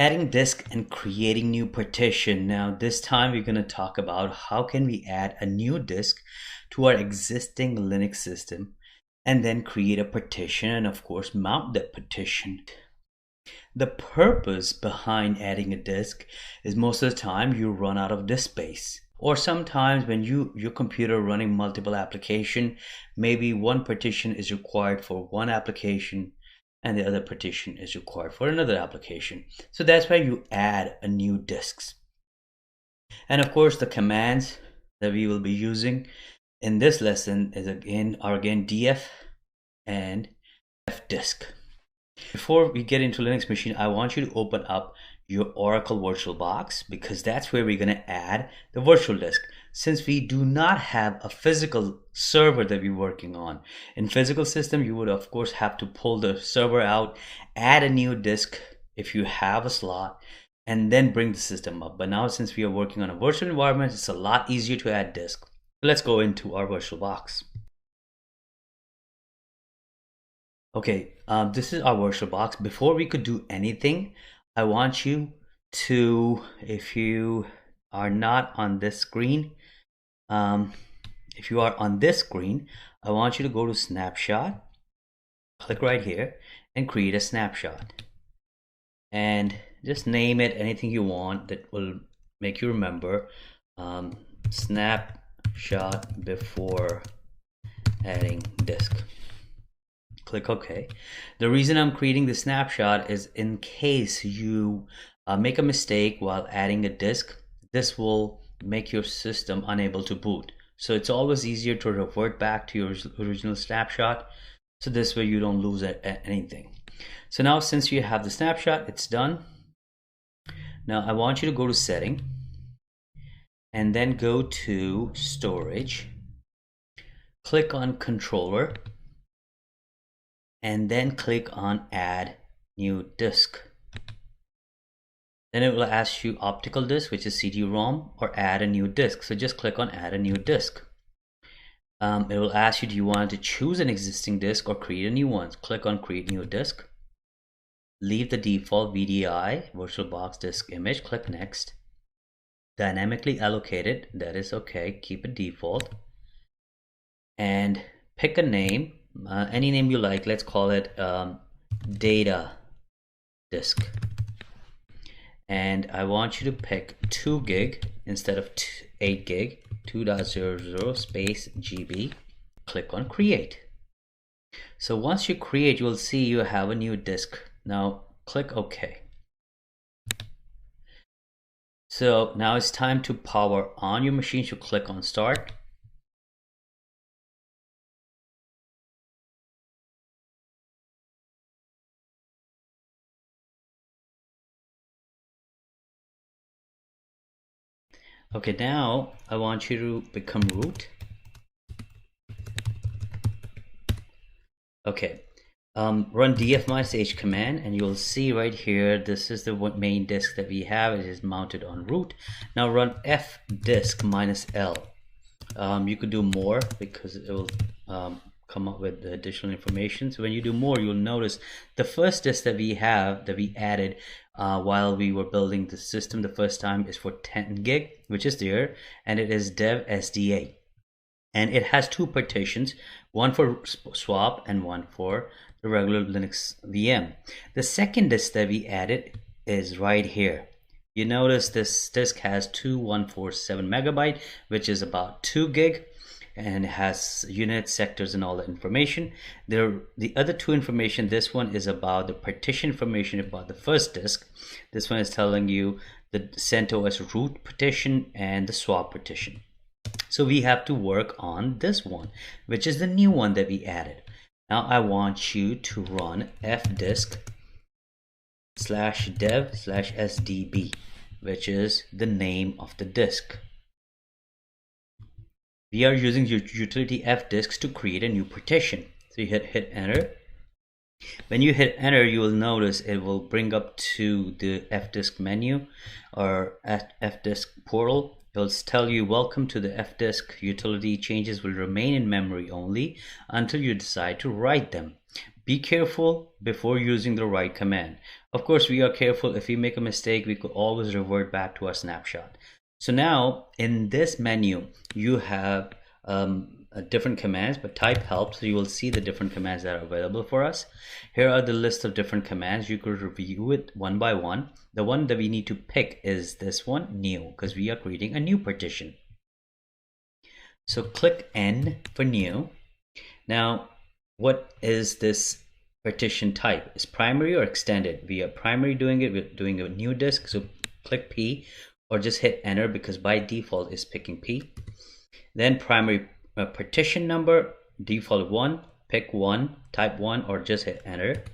Adding disk and creating new partition. Now this time we're going to talk about how can we add a new disk to our existing Linux system and then create a partition and of course mount that partition. The purpose behind adding a disk is most of the time you run out of disk space. Or sometimes when your computer running multiple application, maybe one partition is required for one application and the other partition is required for another application. So that's why you add a new disks. And of course the commands that we will be using in this lesson are again df and fdisk. Before we get into Linux machine, I want you to open up your Oracle VirtualBox because that's where we're going to add the virtual disk. Since we do not have a physical server that we're working on, in physical system you would of course have to pull the server out, add a new disk if you have a slot, and then bring the system up. But now since we are working on a virtual environment, it's a lot easier to add disk. Let's go into our VirtualBox. Okay, this is our VirtualBox. Before we could do anything, I want you to, if you are not on this screen, if you are on this screen, I want you to go to snapshot, click right here and create a snapshot and just name it anything you want that will make you remember. Snapshot before adding disk. Click OK. The reason I'm creating the snapshot is in case you make a mistake while adding a disk, this will make your system unable to boot. So it's always easier to revert back to your original snapshot. So this way you don't lose anything. So now since you have the snapshot, it's done. Now I want you to go to setting and then go to storage, click on controller, and then click on add new disk. Then it will ask you optical disk, which is CD-ROM, or add a new disk. So just click on add a new disk. It will ask you, do you want to choose an existing disk or create a new one? Click on create new disk. Leave the default VDI, VirtualBox disk image, click next. Dynamically allocate it, that is okay, keep it default. And pick a name, any name you like. Let's call it data disk. And I want you to pick 2 gig instead of 8 gig, 2.00 space GB. Click on create. So once you create, you will see you have a new disk. Now click OK. So now it's time to power on your machine. So click on start. Okay, now I want you to become root. Okay, run df-h command and you'll see right here, this is the main disk that we have. It is mounted on root. Now run fdisk-l. You could do more because it will come up with additional information. So when you do more, you'll notice the first disk that we added while we were building the system the first time is for 10 gig, which is there, and it is dev SDA. And it has 2 partitions, one for swap and one for the regular Linux VM. The second disk that we added is right here. You notice this disk has 2147 megabyte, which is about 2 gig, and it has units, sectors, and all the information. The other 2 information, this one is about the partition information about the first disk. This one is telling you the CentOS root partition and the swap partition. So we have to work on this one, which is the new one that we added. Now I want you to run fdisk/dev/sdb, which is the name of the disk. We are using utility fdisks to create a new partition. So you hit enter. When you hit enter, you will notice it will bring up to the fdisk menu or fdisk portal. It will tell you, welcome to the fdisk. Utility changes will remain in memory only until you decide to write them. be careful before using the right command. Of course, we are careful. If we make a mistake, we could always revert back to our snapshot. So now in this menu, you have different commands, but type help. So you will see the different commands that are available for us. Here are the list of different commands. You could review it one by one. The one that we need to pick is this one, new, because we are creating a new partition. So click N for new. Now, what is this partition type? Is primary or extended? We are primary doing it. We're doing a new disk. So click P or just hit enter, because by default is picking P. Then primary partition number, default 1, pick 1, type 1 or just hit enter.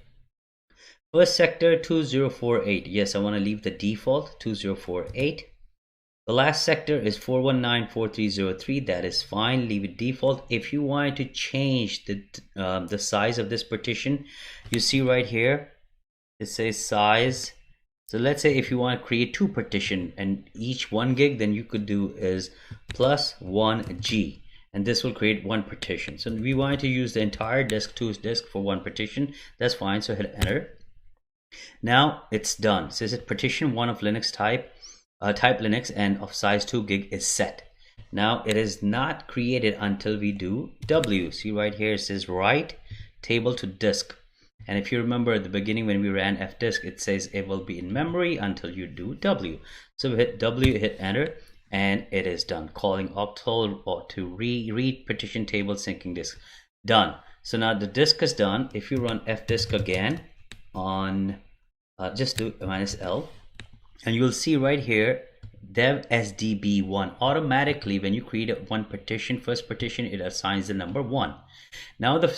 First sector 2048. Yes, I want to leave the default 2048. The last sector is 4194303. That is fine. Leave it default. If you want to change the size of this partition, you see right here, it says size. So let's say if you want to create 2 partition and each 1 gig, then you could do is plus 1G, and this will create 1 partition. So we want to use the entire disk, 2 disk for 1 partition. That's fine. So hit enter. Now it's done. It says it partition 1 of Linux type Linux and of size 2 gig is set. Now it is not created until we do W. See right here it says write table to disk, and if you remember at the beginning when we ran fdisk, it says it will be in memory until you do W. So we hit W, hit enter, and it is done. Calling octal or to read partition table syncing disk. Done. So now the disk is done. If you run fdisk again on just do -L, and you will see right here dev sdb1. Automatically when you create a 1 partition, first partition, it assigns the number 1. Now the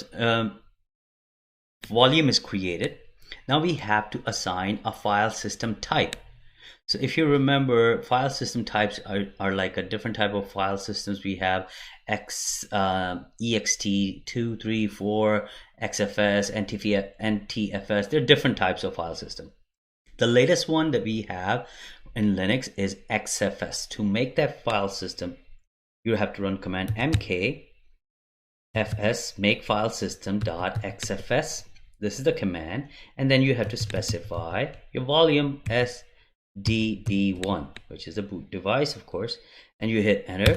volume is created. Now we have to assign a file system type. So if you remember, file system types are like a different type of file systems. We have ext 2 3 4 xfs ntfs. They're different types of file system. The latest one that we have in Linux is XFS. To make that file system, you have to run command mkfs make file system .xfs. This is the command, and then you have to specify your volume SDB1, which is the boot device, of course, and you hit enter.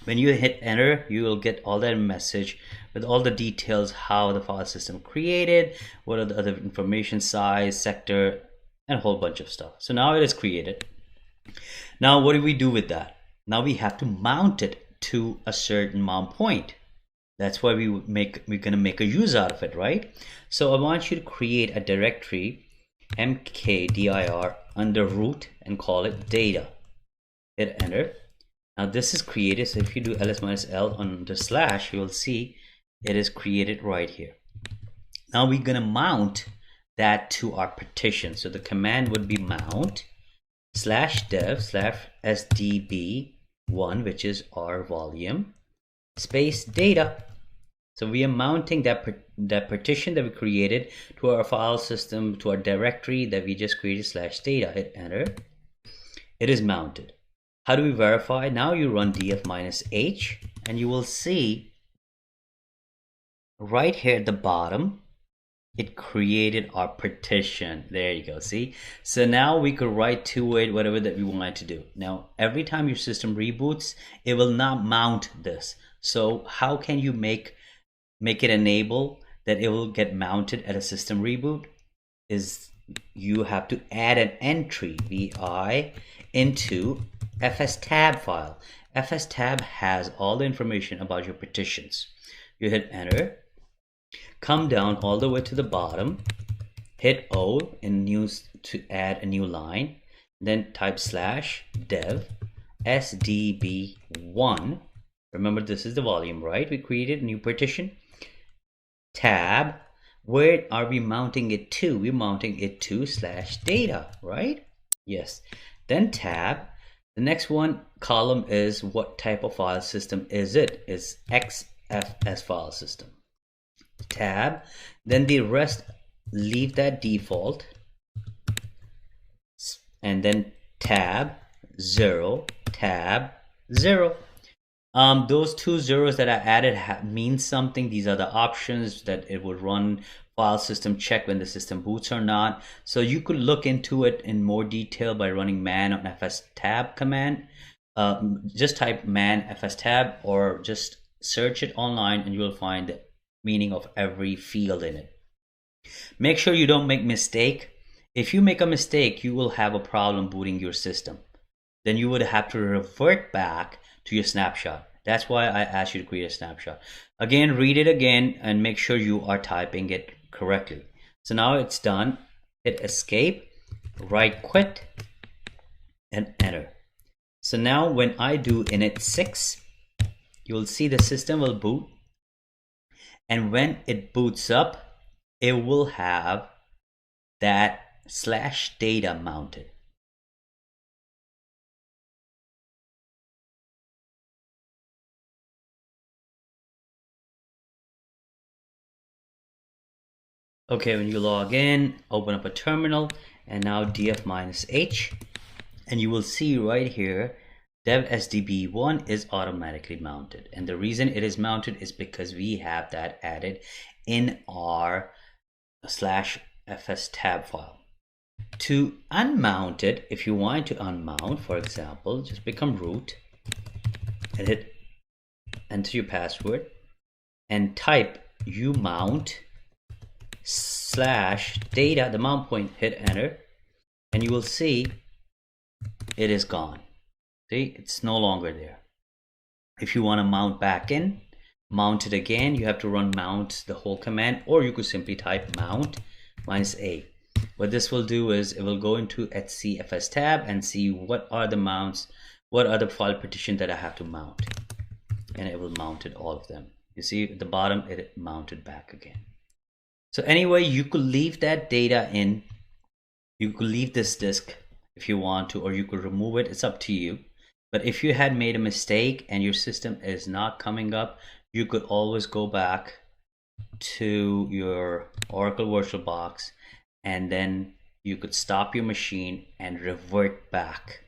When you hit enter, you will get all that message with all the details, how the file system created, what are the other information, size, sector, and a whole bunch of stuff. So now it is created. Now what do we do with that? Now we have to mount it to a certain mount point. That's why we're gonna make a use out of it, right? So I want you to create a directory mkdir under root and call it data. Hit enter. Now this is created. So if you do ls-l under slash, you will see it is created right here. Now we're gonna mount that to our partition. So the command would be mount /dev /sdb1, which is our volume, space data. So we are mounting that partition that we created to our file system, to our directory that we just created /data. Hit enter. It is mounted. How do we verify? Now you run df-h and you will see right here at the bottom, it created our partition. There you go. See, so now we could write to it whatever that we wanted to do. Now every time your system reboots, it will not mount this. So how can you make it enable that it will get mounted at a system reboot? Is you have to add an entry vi into fstab file. fstab has all the information about your partitions. You hit enter. Come down all the way to the bottom, hit O in news to add a new line, then type /dev sdb1. Remember, this is the volume, right? We created a new partition. Tab, where are we mounting it to? We're mounting it to /data, right? Yes. Then tab. The next one column is what type of file system is it? It's XFS file system. Tab, then the rest leave that default, and then tab 0, tab 0. Those 2 zeros that I added mean something. These are the options that it would run file system check when the system boots or not. So you could look into it in more detail by running man on fstab command. Just type man fstab or just search it online and you will find the meaning of every field in it. Make sure you don't make mistake. If you make a mistake, you will have a problem booting your system. Then you would have to revert back to your snapshot. That's why I asked you to create a snapshot. Again, read it again and make sure you are typing it correctly. So now it's done. Hit escape, right quit, and enter. So now when I do init 6, you'll see the system will boot. And when it boots up, it will have that /data mounted. Okay, when you log in, open up a terminal and now df-h, and you will see right here dev sdb1 is automatically mounted. And the reason it is mounted is because we have that added in our /fstab file. To unmount it, if you want to unmount, for example, just become root and hit enter your password and type umount /data, the mount point, hit enter, and you will see it is gone. See, it's no longer there. If you want to mount back in, mount it again, you have to run mount the whole command, or you could simply type mount -a. What this will do is it will go into etc fstab and see what are the mounts, what are the file partition that I have to mount, and it will mount it, all of them. You see at the bottom it mounted back again. So anyway, you could leave that data in, you could leave this disk if you want to, or you could remove it, it's up to you. But if you had made a mistake and your system is not coming up, you could always go back to your Oracle VirtualBox and then you could stop your machine and revert back